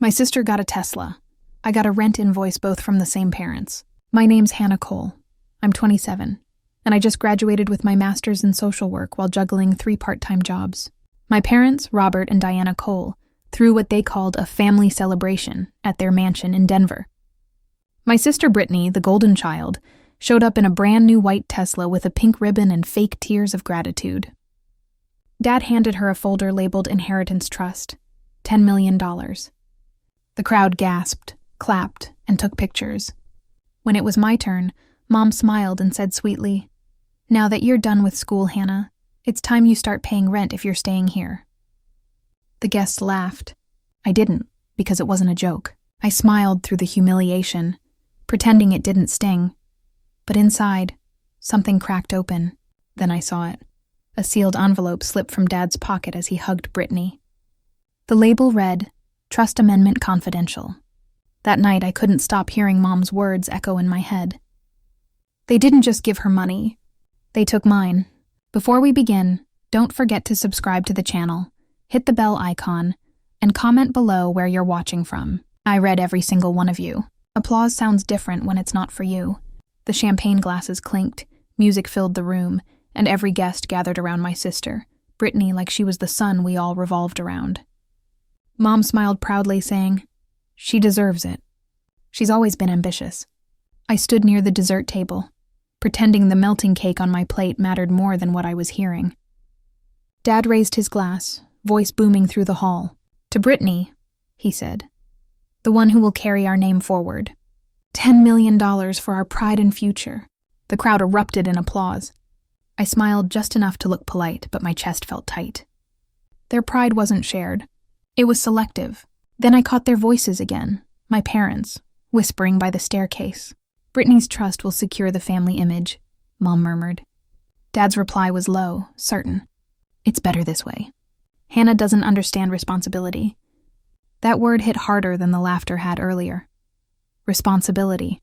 My sister got a Tesla. I got a rent invoice, both from the same parents. My name's Hannah Cole. I'm 27, and I just graduated with my master's in social work while juggling 3 part-time jobs. My parents, Robert and Diana Cole, threw what they called a family celebration at their mansion in Denver. My sister Brittany, the golden child, showed up in a brand new white Tesla with a pink ribbon and fake tears of gratitude. Dad handed her a folder labeled Inheritance Trust, $10 million. The crowd gasped, clapped, and took pictures. When it was my turn, Mom smiled and said sweetly, "Now that you're done with school, Hannah, it's time you start paying rent if you're staying here." The guests laughed. I didn't, because it wasn't a joke. I smiled through the humiliation, pretending it didn't sting. But inside, something cracked open. Then I saw it. A sealed envelope slipped from Dad's pocket as he hugged Brittany. The label read, "Trust Amendment Confidential." That night, I couldn't stop hearing Mom's words echo in my head. They didn't just give her money. They took mine. Before we begin, don't forget to subscribe to the channel, hit the bell icon, and comment below where you're watching from. I read every single one of you. Applause sounds different when it's not for you. The champagne glasses clinked, music filled the room, and every guest gathered around my sister, Brittany, like she was the sun we all revolved around. Mom smiled proudly, saying, "She deserves it. She's always been ambitious." I stood near the dessert table, pretending the melting cake on my plate mattered more than what I was hearing. Dad raised his glass, voice booming through the hall. "To Brittany," he said, "the one who will carry our name forward. $10 million for our pride and future." The crowd erupted in applause. I smiled just enough to look polite, but my chest felt tight. Their pride wasn't shared. It was selective. Then I caught their voices again, my parents, whispering by the staircase. "Brittany's trust will secure the family image," Mom murmured. Dad's reply was low, certain. "It's better this way. Hannah doesn't understand responsibility." That word hit harder than the laughter had earlier. Responsibility.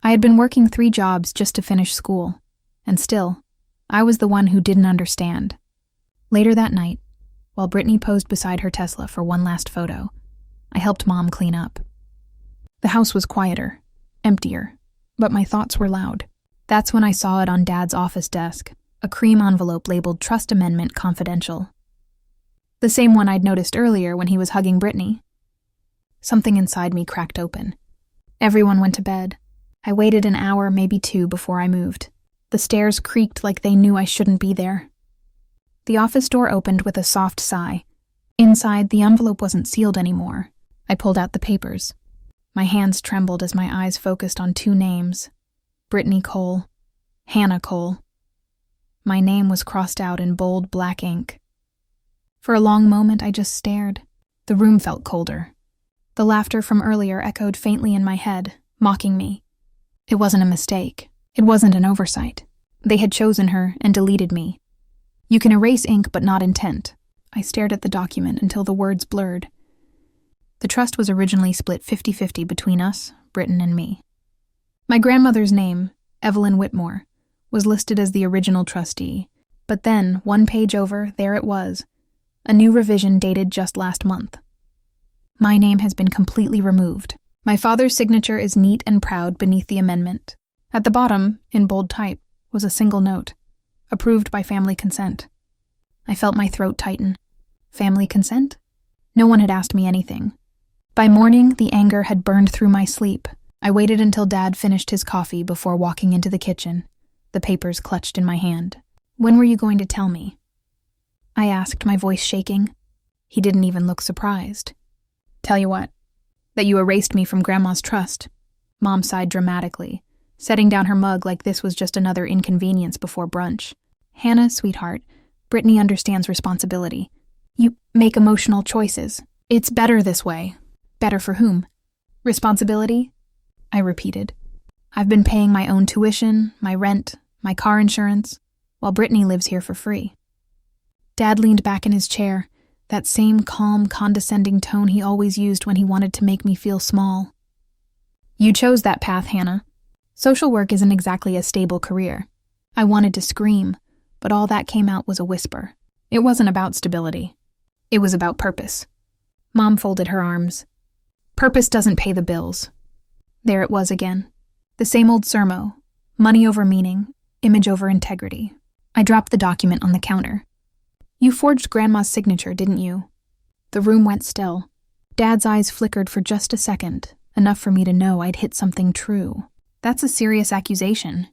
I had been working 3 jobs just to finish school, and still, I was the one who didn't understand. Later that night, while Brittany posed beside her Tesla for one last photo, I helped Mom clean up. The house was quieter, emptier, but my thoughts were loud. That's when I saw it on Dad's office desk, a cream envelope labeled Trust Amendment Confidential. The same one I'd noticed earlier when he was hugging Brittany. Something inside me cracked open. Everyone went to bed. I waited an hour, maybe 2, before I moved. The stairs creaked like they knew I shouldn't be there. The office door opened with a soft sigh. Inside, the envelope wasn't sealed anymore. I pulled out the papers. My hands trembled as my eyes focused on 2 names. Brittany Cole, Hannah Cole. My name was crossed out in bold black ink. For a long moment, I just stared. The room felt colder. The laughter from earlier echoed faintly in my head, mocking me. It wasn't a mistake. It wasn't an oversight. They had chosen her and deleted me. You can erase ink, but not intent. I stared at the document until the words blurred. The trust was originally split 50-50 between us, Britton and me. My grandmother's name, Evelyn Whitmore, was listed as the original trustee, but then, 1 page over, there it was, a new revision dated just last month. My name has been completely removed. My father's signature is neat and proud beneath the amendment. At the bottom, in bold type, was a single note, approved by family consent. I felt my throat tighten. Family consent? No one had asked me anything. By morning, the anger had burned through my sleep. I waited until Dad finished his coffee before walking into the kitchen, the papers clutched in my hand. "When were you going to tell me?" I asked, my voice shaking. He didn't even look surprised. "Tell you what, that you erased me from Grandma's trust." Mom sighed dramatically, setting down her mug like this was just another inconvenience before brunch. "Hannah, sweetheart, Brittany understands responsibility. You make emotional choices. It's better this way." "Better for whom?" "Responsibility?" I repeated. "I've been paying my own tuition, my rent, my car insurance, while Brittany lives here for free." Dad leaned back in his chair, that same calm, condescending tone he always used when he wanted to make me feel small. "You chose that path, Hannah. Social work isn't exactly a stable career." I wanted to scream, but all that came out was a whisper. It wasn't about stability. It was about purpose. Mom folded her arms. Purpose doesn't pay the bills. There it was again. The same old sermo. Money over meaning, image over integrity. I dropped the document on the counter. You forged Grandma's signature, didn't you? The room went still. Dad's eyes flickered for just a second, enough for me to know I'd hit something true. That's a serious accusation,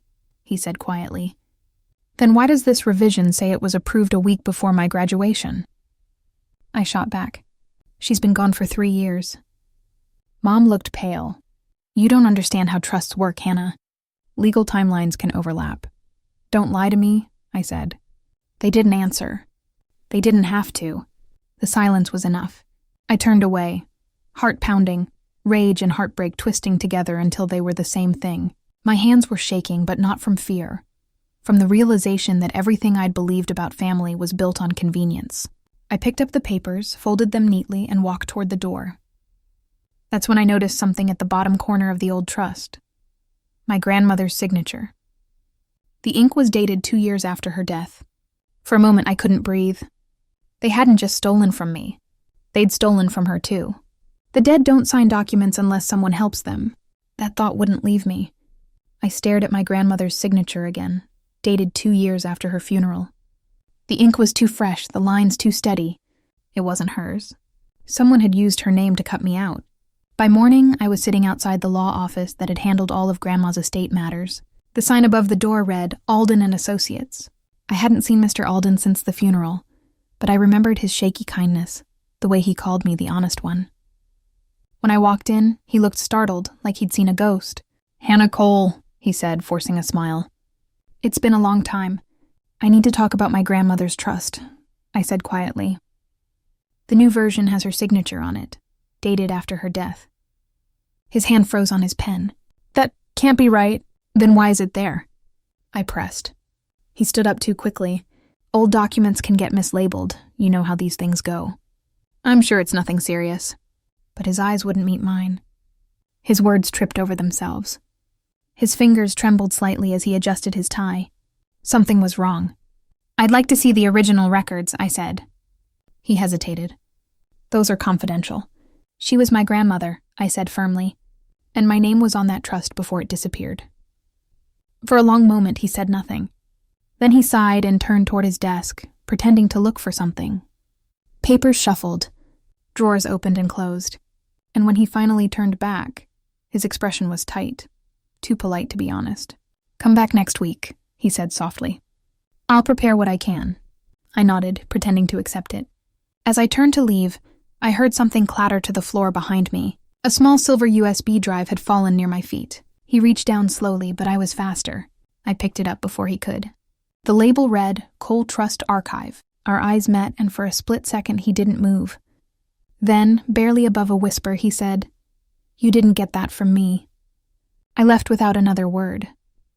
he said quietly. Then why does this revision say it was approved a week before my graduation? I shot back. She's been gone for 3 years. Mom looked pale. You don't understand how trusts work, Hannah. Legal timelines can overlap. Don't lie to me, I said. They didn't answer. They didn't have to. The silence was enough. I turned away, heart pounding, rage and heartbreak twisting together until they were the same thing. My hands were shaking, but not from fear. From the realization that everything I'd believed about family was built on convenience. I picked up the papers, folded them neatly, and walked toward the door. That's when I noticed something at the bottom corner of the old trust. My grandmother's signature. The ink was dated 2 years after her death. For a moment, I couldn't breathe. They hadn't just stolen from me. They'd stolen from her, too. The dead don't sign documents unless someone helps them. That thought wouldn't leave me. I stared at my grandmother's signature again, dated 2 years after her funeral. The ink was too fresh, the lines too steady. It wasn't hers. Someone had used her name to cut me out. By morning, I was sitting outside the law office that had handled all of Grandma's estate matters. The sign above the door read, Alden and Associates. I hadn't seen Mr. Alden since the funeral, but I remembered his shaky kindness, the way he called me the honest one. When I walked in, he looked startled, like he'd seen a ghost. Hannah Cole, he said, forcing a smile. It's been a long time. I need to talk about my grandmother's trust, I said quietly. The new version has her signature on it, dated after her death. His hand froze on his pen. That can't be right. Then why is it there? I pressed. He stood up too quickly. Old documents can get mislabeled. You know how these things go. I'm sure it's nothing serious. But his eyes wouldn't meet mine. His words tripped over themselves. His fingers trembled slightly as he adjusted his tie. Something was wrong. I'd like to see the original records, I said. He hesitated. Those are confidential. She was my grandmother, I said firmly, and my name was on that trust before it disappeared. For a long moment, he said nothing. Then he sighed and turned toward his desk, pretending to look for something. Papers shuffled. Drawers opened and closed. And when he finally turned back, his expression was tight. Too polite to be honest. Come back next week, he said softly. I'll prepare what I can. I nodded, pretending to accept it. As I turned to leave, I heard something clatter to the floor behind me. A small silver USB drive had fallen near my feet. He reached down slowly, but I was faster. I picked it up before he could. The label read, Cole Trust Archive. Our eyes met, and for a split second he didn't move. Then, barely above a whisper, he said, You didn't get that from me. I left without another word,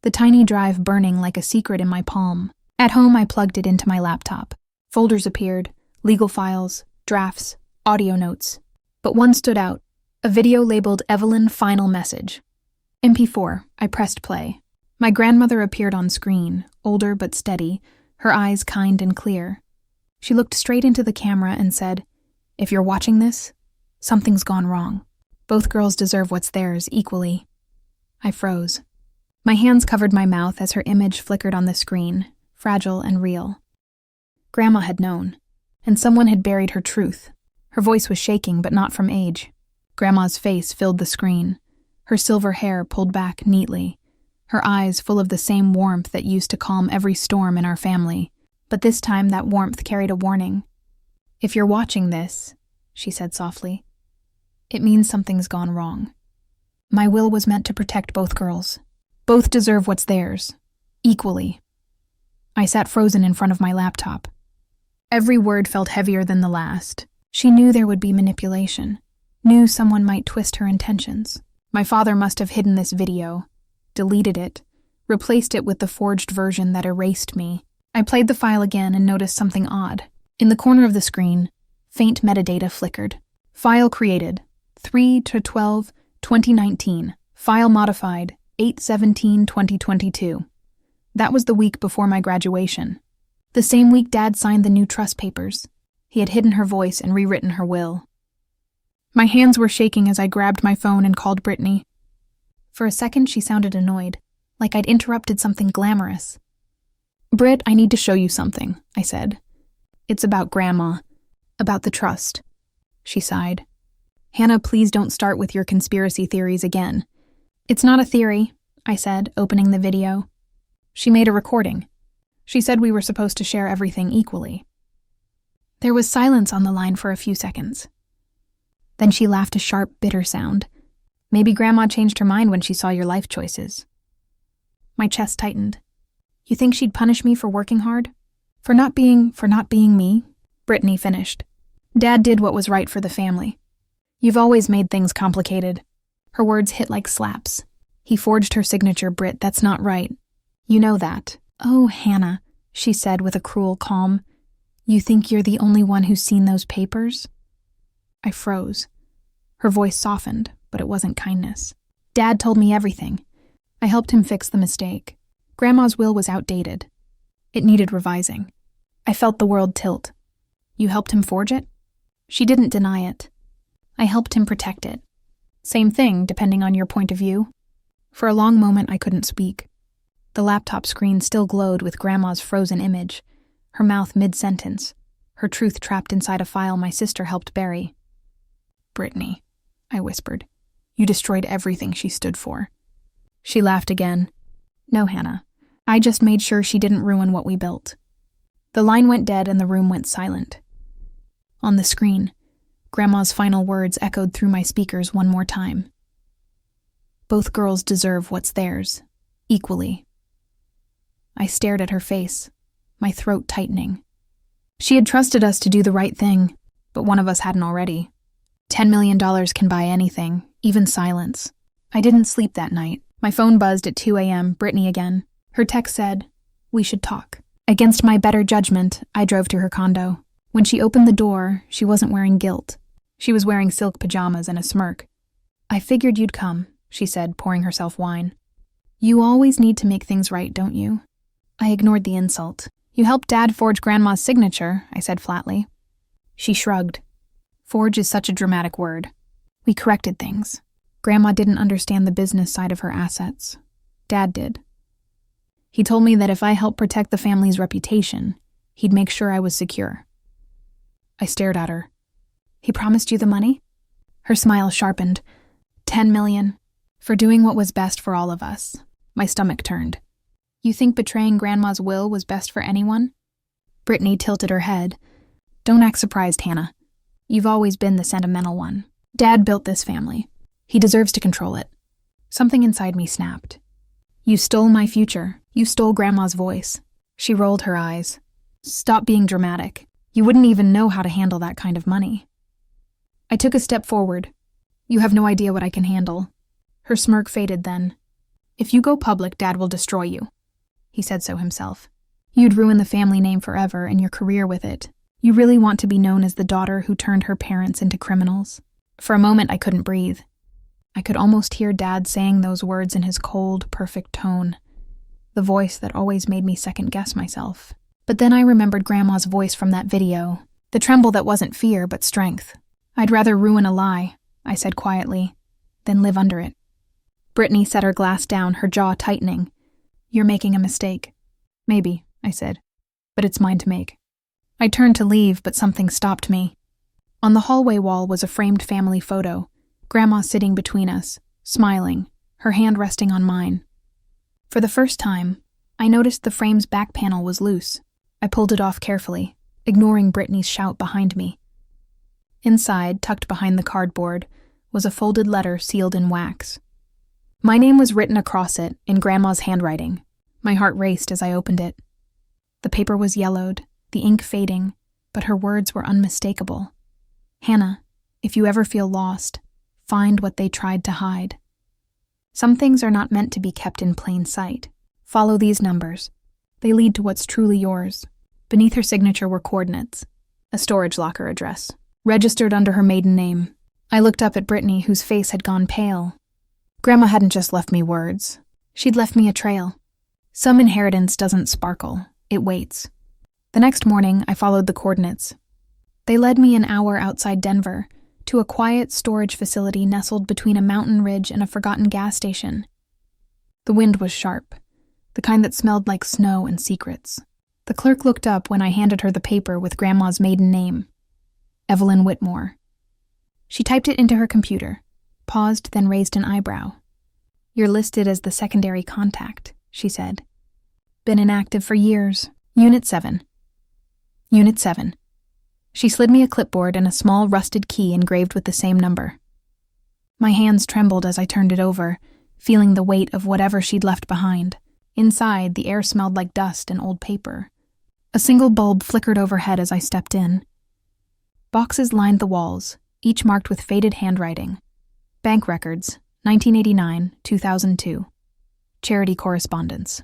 the tiny drive burning like a secret in my palm. At home, I plugged it into my laptop. Folders appeared, legal files, drafts, audio notes. But one stood out, a video labeled Evelyn Final Message. MP4, I pressed play. My grandmother appeared on screen, older but steady, her eyes kind and clear. She looked straight into the camera and said, If you're watching this, something's gone wrong. Both girls deserve what's theirs equally. I froze. My hands covered my mouth as her image flickered on the screen, fragile and real. Grandma had known, and someone had buried her truth. Her voice was shaking, but not from age. Grandma's face filled the screen, her silver hair pulled back neatly, her eyes full of the same warmth that used to calm every storm in our family. But this time that warmth carried a warning. If you're watching this, she said softly, it means something's gone wrong. My will was meant to protect both girls. Both deserve what's theirs, equally. I sat frozen in front of my laptop. Every word felt heavier than the last. She knew there would be manipulation, knew someone might twist her intentions. My father must have hidden this video, deleted it, replaced it with the forged version that erased me. I played the file again and noticed something odd. In the corner of the screen, faint metadata flickered. File created, 3/12/2019. File modified, 8/17/2022. That was the week before my graduation. The same week Dad signed the new trust papers. He had hidden her voice and rewritten her will. My hands were shaking as I grabbed my phone and called Brittany. For a second, she sounded annoyed, like I'd interrupted something glamorous. "Britt, I need to show you something," I said. "It's about Grandma, about the trust." She sighed. "Hannah, please don't start with your conspiracy theories again." "It's not a theory," I said, opening the video. "She made a recording. She said we were supposed to share everything equally." There was silence on the line for a few seconds. Then she laughed a sharp, bitter sound. "Maybe Grandma changed her mind when she saw your life choices." My chest tightened. "You think she'd punish me for working hard? For not being me?" Brittany finished. "Dad did what was right for the family. You've always made things complicated." Her words hit like slaps. "He forged her signature, Britt. That's not right. You know that." "Oh, Hannah," she said with a cruel calm. "You think you're the only one who's seen those papers?" I froze. Her voice softened, but it wasn't kindness. "Dad told me everything. I helped him fix the mistake. Grandma's will was outdated. It needed revising. I felt the world tilt." "You helped him forge it?" She didn't deny it. "I helped him protect it. Same thing, depending on your point of view." For a long moment, I couldn't speak. The laptop screen still glowed with Grandma's frozen image, her mouth mid-sentence, her truth trapped inside a file my sister helped bury. "Brittany," I whispered, "you destroyed everything she stood for." She laughed again. "No, Hannah. I just made sure she didn't ruin what we built." The line went dead and the room went silent. On the screen, Grandma's final words echoed through my speakers one more time. "Both girls deserve what's theirs, equally." I stared at her face, my throat tightening. She had trusted us to do the right thing, but one of us hadn't already. $10 million can buy anything, even silence. I didn't sleep that night. My phone buzzed at 2 a.m., Brittany again. Her text said, "We should talk." Against my better judgment, I drove to her condo. When she opened the door, she wasn't wearing guilt. She was wearing silk pajamas and a smirk. "I figured you'd come," she said, pouring herself wine. "You always need to make things right, don't you?" I ignored the insult. "You helped Dad forge Grandma's signature," I said flatly. She shrugged. "Forge is such a dramatic word. We corrected things. Grandma didn't understand the business side of her assets. Dad did. He told me that if I helped protect the family's reputation, he'd make sure I was secure." I stared at her. "He promised you the money?" Her smile sharpened. $10 million. For doing what was best for all of us." My stomach turned. "You think betraying Grandma's will was best for anyone?" Brittany tilted her head. "Don't act surprised, Hannah. You've always been the sentimental one. Dad built this family. He deserves to control it." Something inside me snapped. "You stole my future. You stole Grandma's voice." She rolled her eyes. "Stop being dramatic. You wouldn't even know how to handle that kind of money." I took a step forward. "You have no idea what I can handle." Her smirk faded then. "If you go public, Dad will destroy you." He said so himself. "You'd ruin the family name forever and your career with it. You really want to be known as the daughter who turned her parents into criminals." For a moment, I couldn't breathe. I could almost hear Dad saying those words in his cold, perfect tone, the voice that always made me second-guess myself. But then I remembered Grandma's voice from that video, the tremble that wasn't fear but strength. "I'd rather ruin a lie," I said quietly, "than live under it." Brittany set her glass down, her jaw tightening. "You're making a mistake." "Maybe," I said, "but it's mine to make." I turned to leave, but something stopped me. On the hallway wall was a framed family photo, Grandma sitting between us, smiling, her hand resting on mine. For the first time, I noticed the frame's back panel was loose. I pulled it off carefully, ignoring Brittany's shout behind me. Inside, tucked behind the cardboard, was a folded letter sealed in wax. My name was written across it in Grandma's handwriting. My heart raced as I opened it. The paper was yellowed, the ink fading, but her words were unmistakable. "Hannah, if you ever feel lost, find what they tried to hide. Some things are not meant to be kept in plain sight. Follow these numbers. They lead to what's truly yours." Beneath her signature were coordinates, a storage locker address, registered under her maiden name. I looked up at Brittany, whose face had gone pale. Grandma hadn't just left me words. She'd left me a trail. Some inheritance doesn't sparkle, it waits. The next morning, I followed the coordinates. They led me an hour outside Denver, to a quiet storage facility nestled between a mountain ridge and a forgotten gas station. The wind was sharp, the kind that smelled like snow and secrets. The clerk looked up when I handed her the paper with Grandma's maiden name, Evelyn Whitmore. She typed it into her computer, paused, then raised an eyebrow. "You're listed as the secondary contact," she said. "Been inactive for years. Unit 7. Unit 7. She slid me a clipboard and a small rusted key engraved with the same number. My hands trembled as I turned it over, feeling the weight of whatever she'd left behind. Inside, the air smelled like dust and old paper. A single bulb flickered overhead as I stepped in. Boxes lined the walls, each marked with faded handwriting. Bank records, 1989, 2002. Charity correspondence.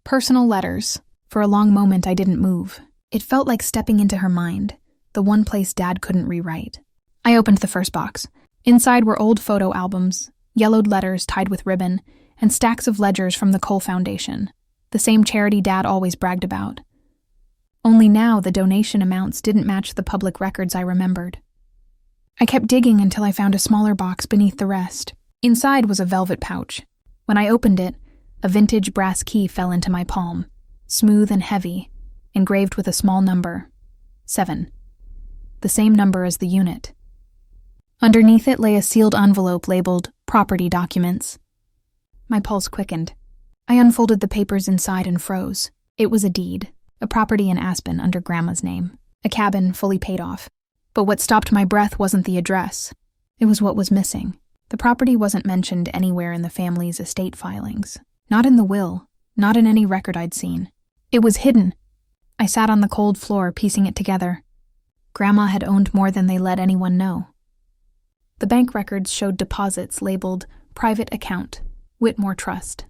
Personal letters. For a long moment, I didn't move. It felt like stepping into her mind, the one place Dad couldn't rewrite. I opened the first box. Inside were old photo albums, yellowed letters tied with ribbon, and stacks of ledgers from the Cole Foundation, the same charity Dad always bragged about. Only now the donation amounts didn't match the public records I remembered. I kept digging until I found a smaller box beneath the rest. Inside was a velvet pouch. When I opened it, a vintage brass key fell into my palm, smooth and heavy, engraved with a small number, 7. The same number as the unit. Underneath it lay a sealed envelope labeled Property Documents. My pulse quickened. I unfolded the papers inside and froze. It was a deed, a property in Aspen under Grandma's name, a cabin fully paid off. But what stopped my breath wasn't the address. It was what was missing. The property wasn't mentioned anywhere in the family's estate filings. Not in the will, not in any record I'd seen. It was hidden. I sat on the cold floor, piecing it together. Grandma had owned more than they let anyone know. The bank records showed deposits labeled Private Account, Whitmore Trust.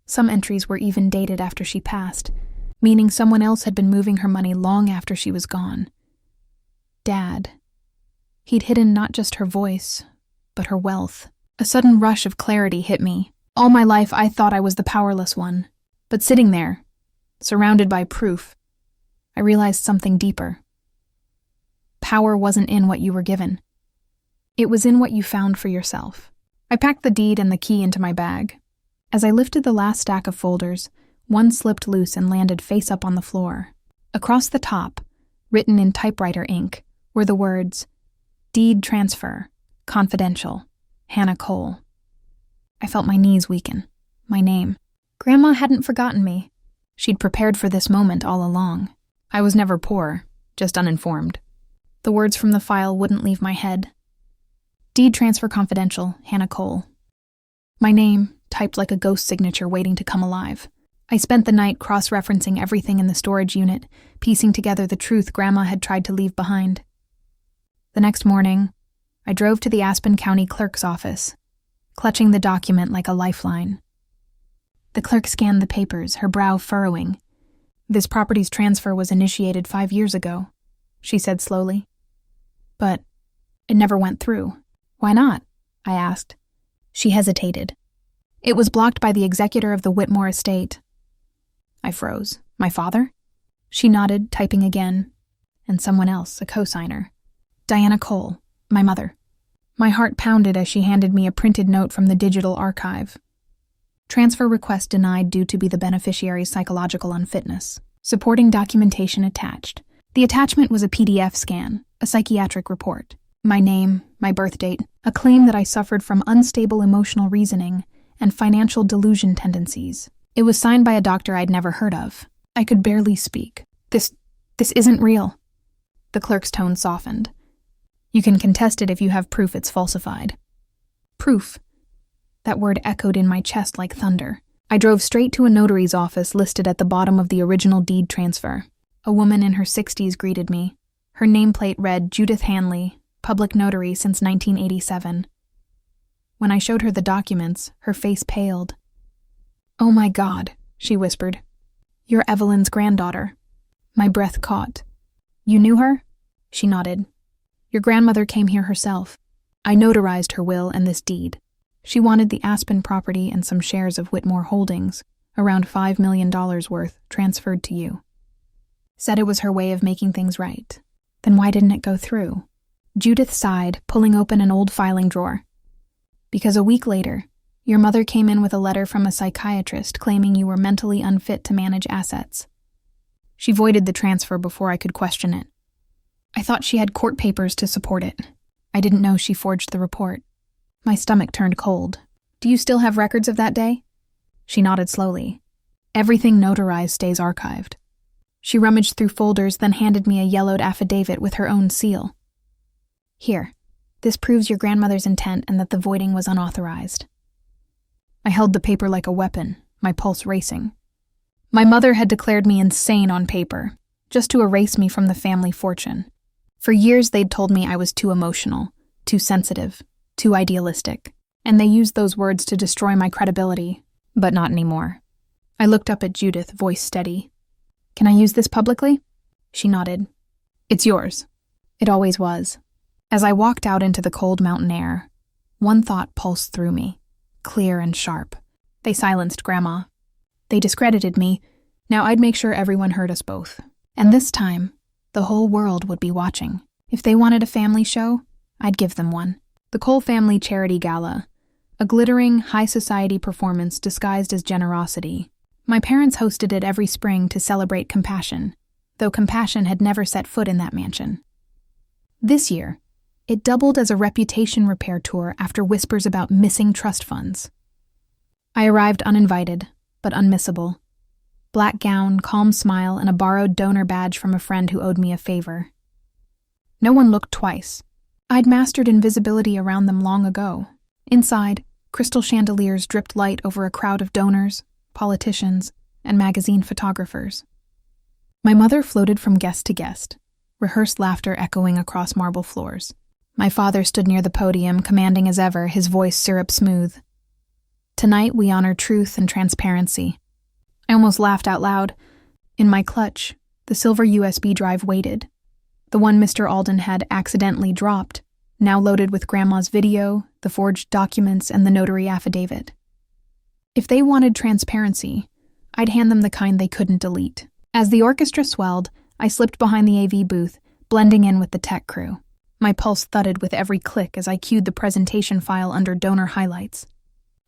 Some entries were even dated after she passed, meaning someone else had been moving her money long after she was gone. Dad. He'd hidden not just her voice, but her wealth. A sudden rush of clarity hit me. All my life I thought I was the powerless one. But sitting there, surrounded by proof, I realized something deeper. Power wasn't in what you were given. It was in what you found for yourself. I packed the deed and the key into my bag. As I lifted the last stack of folders, one slipped loose and landed face up on the floor. Across the top, written in typewriter ink, were the words, Deed Transfer, Confidential, Hannah Cole. I felt my knees weaken. My name. Grandma hadn't forgotten me. She'd prepared for this moment all along. I was never poor, just uninformed. The words from the file wouldn't leave my head. Deed Transfer Confidential, Hannah Cole. My name, typed like a ghost signature waiting to come alive. I spent the night cross-referencing everything in the storage unit, piecing together the truth Grandma had tried to leave behind. The next morning, I drove to the Aspen County Clerk's office, clutching the document like a lifeline. The clerk scanned the papers, her brow furrowing. "This property's transfer was initiated 5 years ago," she said slowly. "But it never went through." "Why not?" I asked. She hesitated. "It was blocked by the executor of the Whitmore estate." I froze. "My father?" She nodded, typing again. "And someone else, a co-signer. Diana Cole, my mother." My heart pounded as she handed me a printed note from the digital archive. Transfer request denied due to be the beneficiary's psychological unfitness. Supporting documentation attached. The attachment was a PDF scan, a psychiatric report. My name, my birth date, a claim that I suffered from unstable emotional reasoning and financial delusion tendencies. It was signed by a doctor I'd never heard of. I could barely speak. This isn't real." The clerk's tone softened. "You can contest it if you have proof it's falsified." Proof. That word echoed in my chest like thunder. I drove straight to a notary's office listed at the bottom of the original deed transfer. A woman in her 60s greeted me. Her nameplate read Judith Hanley, public notary since 1987. When I showed her the documents, her face paled. "Oh my God," she whispered. "You're Evelyn's granddaughter." My breath caught. "You knew her?" She nodded. "Your grandmother came here herself. I notarized her will and this deed. She wanted the Aspen property and some shares of Whitmore Holdings, around $5 million worth, transferred to you. Said it was her way of making things right. Then why didn't it go through?" Judith sighed, pulling open an old filing drawer. Because a week later, your mother came in with a letter from a psychiatrist claiming you were mentally unfit to manage assets. She voided the transfer before I could question it. I thought she had court papers to support it. I didn't know she forged the report. My stomach turned cold. Do you still have records of that day? She nodded slowly. Everything notarized stays archived. She rummaged through folders, then handed me a yellowed affidavit with her own seal. Here, this proves your grandmother's intent and that the voiding was unauthorized. I held the paper like a weapon, my pulse racing. My mother had declared me insane on paper, just to erase me from the family fortune. For years they'd told me I was too emotional, too sensitive, too idealistic, and they used those words to destroy my credibility, but not anymore. I looked up at Judith, voice steady. Can I use this publicly? She nodded. It's yours. It always was. As I walked out into the cold mountain air, one thought pulsed through me, clear and sharp. They silenced Grandma. They discredited me. Now I'd make sure everyone heard us both. And this time, the whole world would be watching. If they wanted a family show, I'd give them one. The Cole Family Charity Gala, a glittering, high society performance disguised as generosity. My parents hosted it every spring to celebrate compassion, though compassion had never set foot in that mansion. This year, it doubled as a reputation repair tour after whispers about missing trust funds. I arrived uninvited, but unmissable. Black gown, calm smile, and a borrowed donor badge from a friend who owed me a favor. No one looked twice. I'd mastered invisibility around them long ago. Inside, crystal chandeliers dripped light over a crowd of donors, politicians, and magazine photographers. My mother floated from guest to guest, rehearsed laughter echoing across marble floors. My father stood near the podium, commanding as ever, his voice syrup smooth. Tonight we honor truth and transparency. I almost laughed out loud. In my clutch, the silver USB drive waited. The one Mr. Alden had accidentally dropped, now loaded with Grandma's video, the forged documents, and the notary affidavit. If they wanted transparency, I'd hand them the kind they couldn't delete. As the orchestra swelled, I slipped behind the AV booth, blending in with the tech crew. My pulse thudded with every click as I cued the presentation file under donor highlights.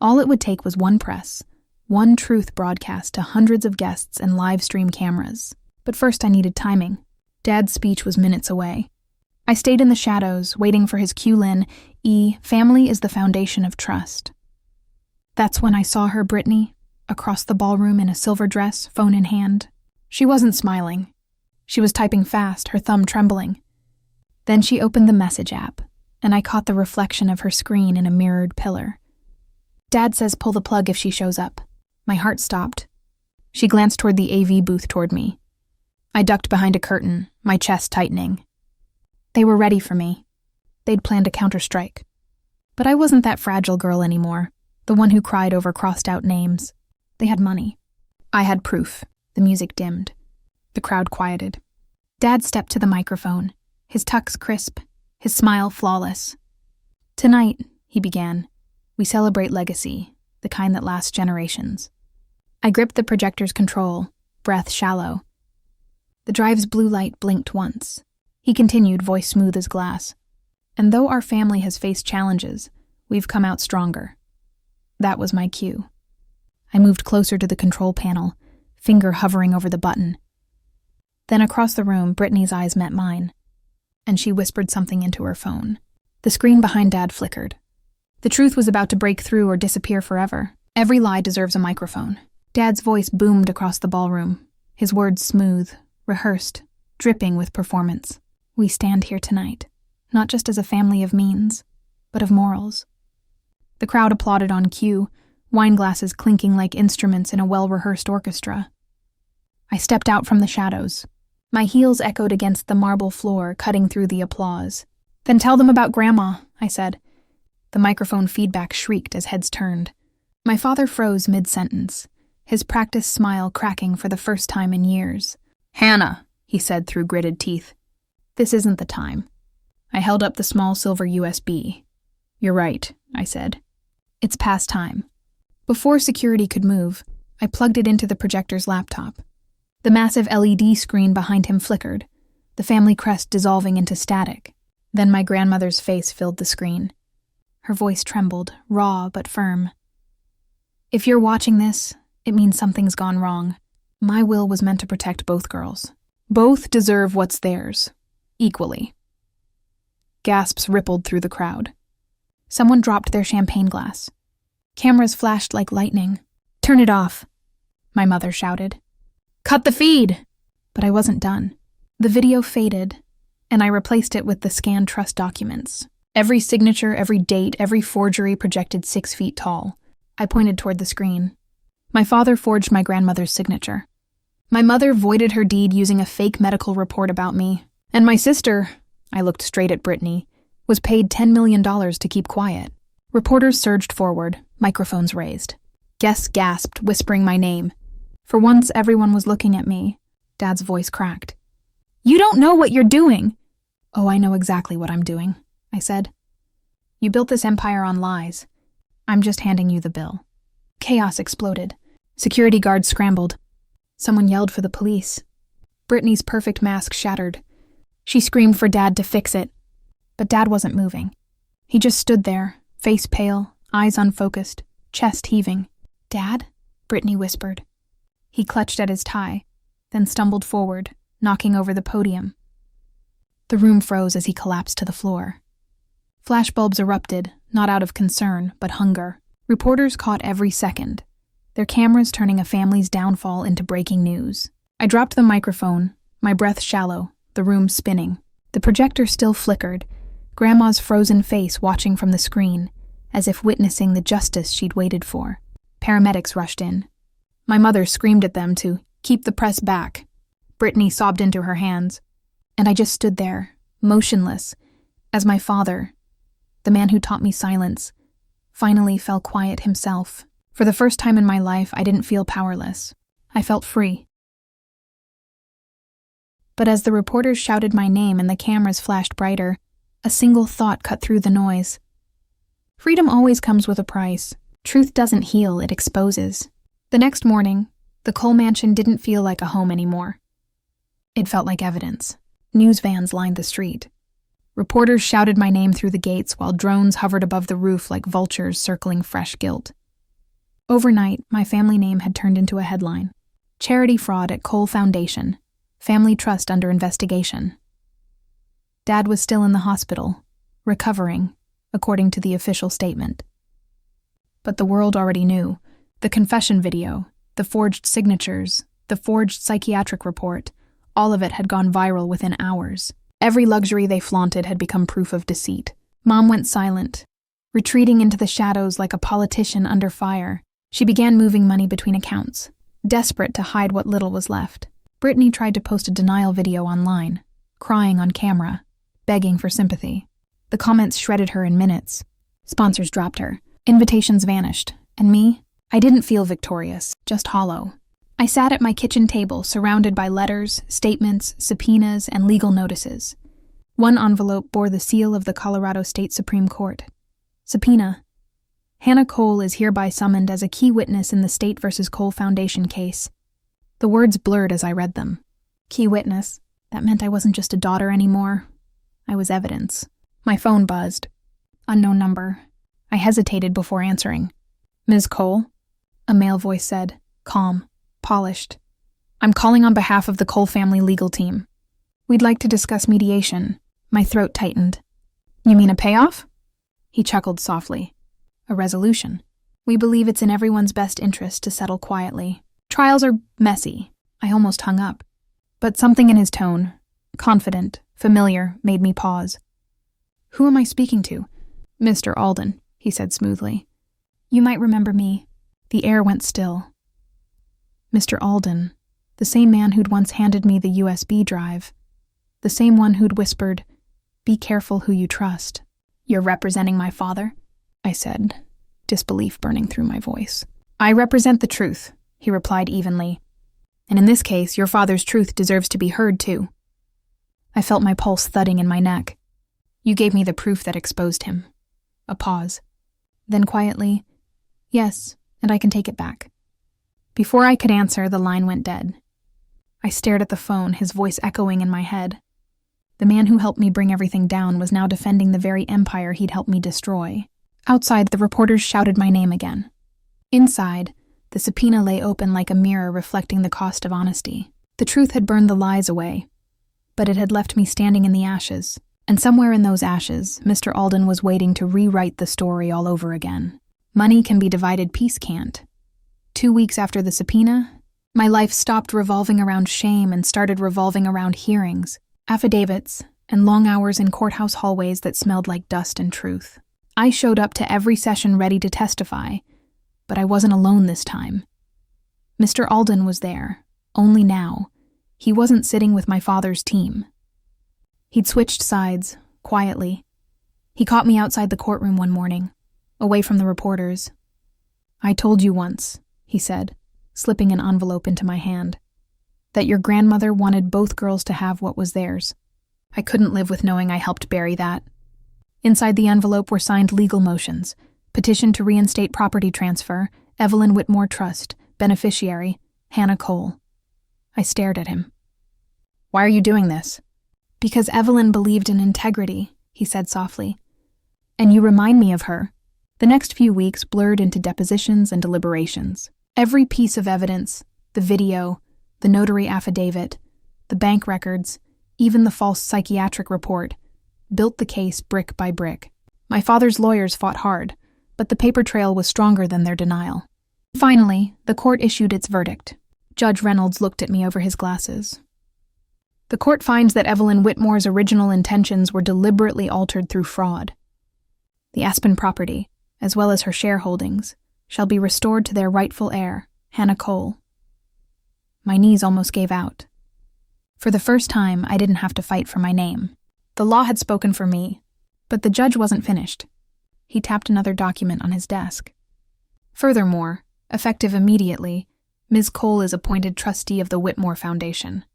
All it would take was one press, one truth broadcast to hundreds of guests and live stream cameras. But first I needed timing. Dad's speech was minutes away. I stayed in the shadows, waiting for his cue-in, family is the foundation of trust. That's when I saw her, Brittany, across the ballroom in a silver dress, phone in hand. She wasn't smiling. She was typing fast, her thumb trembling. Then she opened the message app, and I caught the reflection of her screen in a mirrored pillar. Dad says pull the plug if she shows up. My heart stopped. She glanced toward the AV booth toward me. I ducked behind a curtain, my chest tightening. They were ready for me. They'd planned a counterstrike. But I wasn't that fragile girl anymore, the one who cried over crossed-out names. They had money. I had proof. The music dimmed. The crowd quieted. Dad stepped to the microphone, his tux crisp, his smile flawless. Tonight, he began, we celebrate legacy, the kind that lasts generations. I gripped the projector's control, breath shallow. The drive's blue light blinked once. He continued, voice smooth as glass. And though our family has faced challenges, we've come out stronger. That was my cue. I moved closer to the control panel, finger hovering over the button. Then across the room, Brittany's eyes met mine, and she whispered something into her phone. The screen behind Dad flickered. The truth was about to break through or disappear forever. Every lie deserves a microphone. Dad's voice boomed across the ballroom, his words smooth, rehearsed, dripping with performance. We stand here tonight, not just as a family of means, but of morals. The crowd applauded on cue, wine glasses clinking like instruments in a well-rehearsed orchestra. I stepped out from the shadows. My heels echoed against the marble floor, cutting through the applause. Then tell them about Grandma, I said. The microphone feedback shrieked as heads turned. My father froze mid-sentence, his practiced smile cracking for the first time in years. Hannah, he said through gritted teeth. This isn't the time. I held up the small silver USB. You're right, I said. It's past time. Before security could move, I plugged it into the projector's laptop. The massive LED screen behind him flickered, the family crest dissolving into static. Then my grandmother's face filled the screen. Her voice trembled, raw but firm. "If you're watching this, it means something's gone wrong. My will was meant to protect both girls. Both deserve what's theirs, equally." Gasps rippled through the crowd. Someone dropped their champagne glass. Cameras flashed like lightning. "Turn it off," my mother shouted. "Cut the feed!" But I wasn't done. The video faded, and I replaced it with the scanned trust documents. Every signature, every date, every forgery projected 6 feet tall. I pointed toward the screen. My father forged my grandmother's signature. My mother voided her deed using a fake medical report about me. And my sister, I looked straight at Brittany, was paid $10 million to keep quiet. Reporters surged forward, microphones raised. Guests gasped, whispering my name. For once, everyone was looking at me. Dad's voice cracked. "You don't know what you're doing." "Oh, I know exactly what I'm doing," I said. "You built this empire on lies. I'm just handing you the bill." Chaos exploded. Security guards scrambled. Someone yelled for the police. Brittany's perfect mask shattered. She screamed for Dad to fix it. But Dad wasn't moving. He just stood there, face pale, eyes unfocused, chest heaving. "Dad?" Brittany whispered. He clutched at his tie, then stumbled forward, knocking over the podium. The room froze as he collapsed to the floor. Flashbulbs erupted, not out of concern, but hunger. Reporters caught every second, their cameras turning a family's downfall into breaking news. I dropped the microphone, my breath shallow, the room spinning. The projector still flickered, Grandma's frozen face watching from the screen, as if witnessing the justice she'd waited for. Paramedics rushed in. My mother screamed at them to keep the press back. Brittany sobbed into her hands, and I just stood there, motionless, as my father, the man who taught me silence, finally fell quiet himself. For the first time in my life, I didn't feel powerless. I felt free. But as the reporters shouted my name and the cameras flashed brighter, a single thought cut through the noise. Freedom always comes with a price. Truth doesn't heal, it exposes. The next morning, the Cole mansion didn't feel like a home anymore. It felt like evidence. News vans lined the street. Reporters shouted my name through the gates while drones hovered above the roof like vultures circling fresh guilt. Overnight, my family name had turned into a headline. Charity fraud at Cole Foundation. Family trust under investigation. Dad was still in the hospital, recovering, according to the official statement. But the world already knew. The confession video, the forged signatures, the forged psychiatric report, all of it had gone viral within hours. Every luxury they flaunted had become proof of deceit. Mom went silent, retreating into the shadows like a politician under fire. She began moving money between accounts, desperate to hide what little was left. Brittany tried to post a denial video online, crying on camera, begging for sympathy. The comments shredded her in minutes. Sponsors dropped her. Invitations vanished. And me? I didn't feel victorious, just hollow. I sat at my kitchen table, surrounded by letters, statements, subpoenas, and legal notices. One envelope bore the seal of the Colorado State Supreme Court. Subpoena. Hannah Cole is hereby summoned as a key witness in the State v. Cole Foundation case. The words blurred as I read them. Key witness. That meant I wasn't just a daughter anymore. I was evidence. My phone buzzed. Unknown number. I hesitated before answering. "Ms. Cole?" A male voice said, calm, polished. "I'm calling on behalf of the Cole family legal team. We'd like to discuss mediation." My throat tightened. "You mean a payoff?" He chuckled softly. "A resolution. We believe it's in everyone's best interest to settle quietly. Trials are messy." I almost hung up. But something in his tone, confident, familiar, made me pause. "Who am I speaking to?" "Mr. Alden," he said smoothly. "You might remember me." The air went still. Mr. Alden, the same man who'd once handed me the USB drive, the same one who'd whispered, "Be careful who you trust." "You're representing my father?" I said, disbelief burning through my voice. "I represent the truth," he replied evenly. "And in this case, your father's truth deserves to be heard too." I felt my pulse thudding in my neck. "You gave me the proof that exposed him." A pause. Then quietly, "Yes, and I can take it back." Before I could answer, the line went dead. I stared at the phone, his voice echoing in my head. The man who helped me bring everything down was now defending the very empire he'd helped me destroy. Outside, the reporters shouted my name again. Inside, the subpoena lay open like a mirror reflecting the cost of honesty. The truth had burned the lies away, but it had left me standing in the ashes. And somewhere in those ashes, Mr. Alden was waiting to rewrite the story all over again. Money can be divided, peace can't. 2 weeks after the subpoena, my life stopped revolving around shame and started revolving around hearings, affidavits, and long hours in courthouse hallways that smelled like dust and truth. I showed up to every session ready to testify, but I wasn't alone this time. Mr. Alden was there, only now. He wasn't sitting with my father's team. He'd switched sides, quietly. He caught me outside the courtroom one morning, away from the reporters. "I told you once," he said, slipping an envelope into my hand, "that your grandmother wanted both girls to have what was theirs. I couldn't live with knowing I helped bury that." Inside the envelope were signed legal motions, petition to reinstate property transfer, Evelyn Whitmore Trust, beneficiary, Hannah Cole. I stared at him. "Why are you doing this?" "Because Evelyn believed in integrity," he said softly. "And you remind me of her." The next few weeks blurred into depositions and deliberations. Every piece of evidence, the video, the notary affidavit, the bank records, even the false psychiatric report, built the case brick by brick. My father's lawyers fought hard, but the paper trail was stronger than their denial. Finally, the court issued its verdict. Judge Reynolds looked at me over his glasses. "The court finds that Evelyn Whitmore's original intentions were deliberately altered through fraud. The Aspen property, as well as her shareholdings, shall be restored to their rightful heir, Hannah Cole." My knees almost gave out. For the first time, I didn't have to fight for my name. The law had spoken for me, but the judge wasn't finished. He tapped another document on his desk. "Furthermore, effective immediately, Ms. Cole is appointed trustee of the Whitmore Foundation.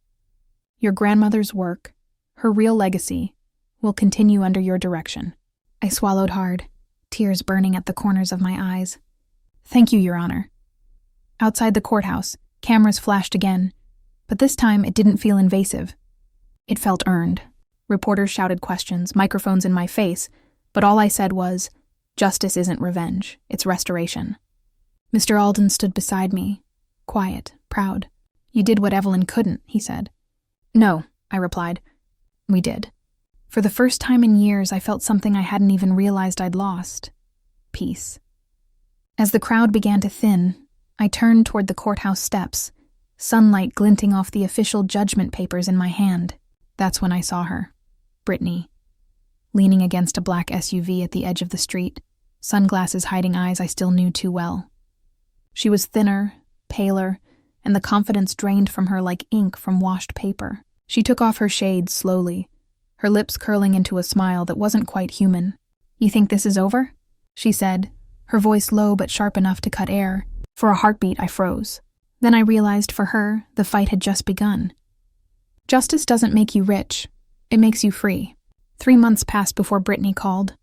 Your grandmother's work, her real legacy, will continue under your direction." I swallowed hard, tears burning at the corners of my eyes. "Thank you, Your Honor." Outside the courthouse, cameras flashed again, but this time it didn't feel invasive. It felt earned. Reporters shouted questions, microphones in my face, but all I said was, "Justice isn't revenge, it's restoration." Mr. Alden stood beside me, quiet, proud. "You did what Evelyn couldn't," he said. "No," I replied. "We did." For the first time in years, I felt something I hadn't even realized I'd lost. Peace. As the crowd began to thin, I turned toward the courthouse steps, sunlight glinting off the official judgment papers in my hand. That's when I saw her, Brittany, leaning against a black SUV at the edge of the street, sunglasses hiding eyes I still knew too well. She was thinner, paler, and the confidence drained from her like ink from washed paper. She took off her shades slowly, her lips curling into a smile that wasn't quite human. "You think this is over?" she said, her voice low but sharp enough to cut air. For a heartbeat, I froze. Then I realized for her, the fight had just begun. Justice doesn't make you rich. It makes you free. 3 months passed before Brittany called.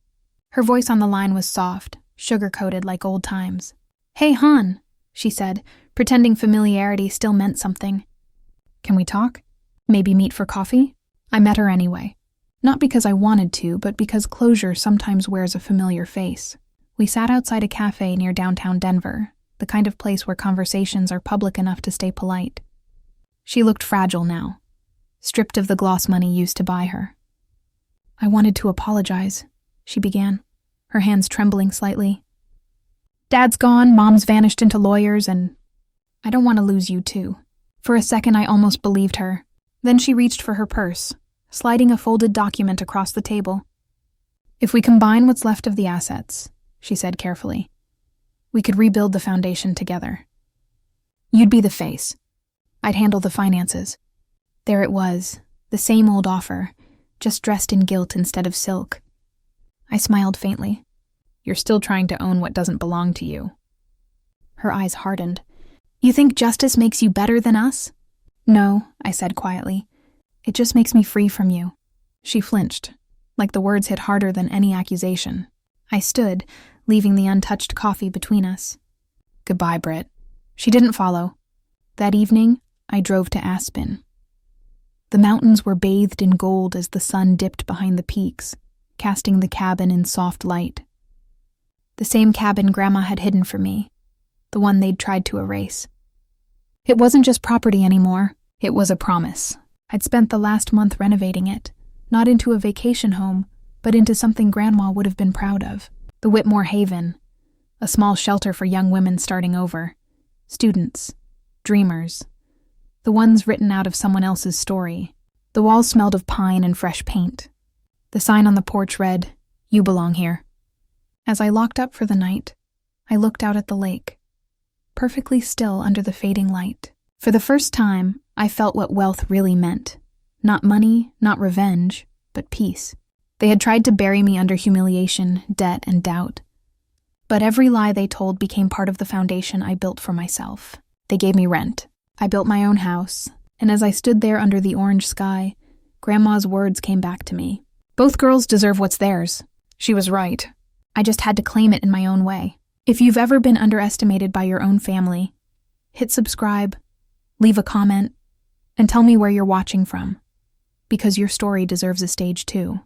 Her voice on the line was soft, sugar-coated like old times. "Hey, hon," she said, pretending familiarity still meant something. "Can we talk? Maybe meet for coffee?" I met her anyway. Not because I wanted to, but because closure sometimes wears a familiar face. We sat outside a cafe near downtown Denver, the kind of place where conversations are public enough to stay polite. She looked fragile now, stripped of the gloss money used to buy her. "I wanted to apologize," she began, her hands trembling slightly. "Dad's gone, Mom's vanished into lawyers, and I don't want to lose you too." For a second I almost believed her. Then she reached for her purse, sliding a folded document across the table. "If we combine what's left of the assets," she said carefully, "we could rebuild the foundation together. You'd be the face. I'd handle the finances." There it was, the same old offer, just dressed in gilt instead of silk. I smiled faintly. "You're still trying to own what doesn't belong to you." Her eyes hardened. "You think justice makes you better than us?" "No," I said quietly. "It just makes me free from you." She flinched, like the words hit harder than any accusation. I stood, leaving the untouched coffee between us. "Goodbye, Britt." She didn't follow. That evening, I drove to Aspen. The mountains were bathed in gold as the sun dipped behind the peaks, casting the cabin in soft light. The same cabin Grandma had hidden for me, the one they'd tried to erase. It wasn't just property anymore, it was a promise. I'd spent the last month renovating it, not into a vacation home, but into something Grandma would have been proud of. The Whitmore Haven, a small shelter for young women starting over. Students, dreamers, the ones written out of someone else's story. The walls smelled of pine and fresh paint. The sign on the porch read, "You belong here." As I locked up for the night, I looked out at the lake, perfectly still under the fading light. For the first time, I felt what wealth really meant. Not money, not revenge, but peace. They had tried to bury me under humiliation, debt, and doubt. But every lie they told became part of the foundation I built for myself. They gave me rent. I built my own house, and as I stood there under the orange sky, Grandma's words came back to me. Both girls deserve what's theirs. She was right. I just had to claim it in my own way. If you've ever been underestimated by your own family, hit subscribe, leave a comment, and tell me where you're watching from, because your story deserves a stage too.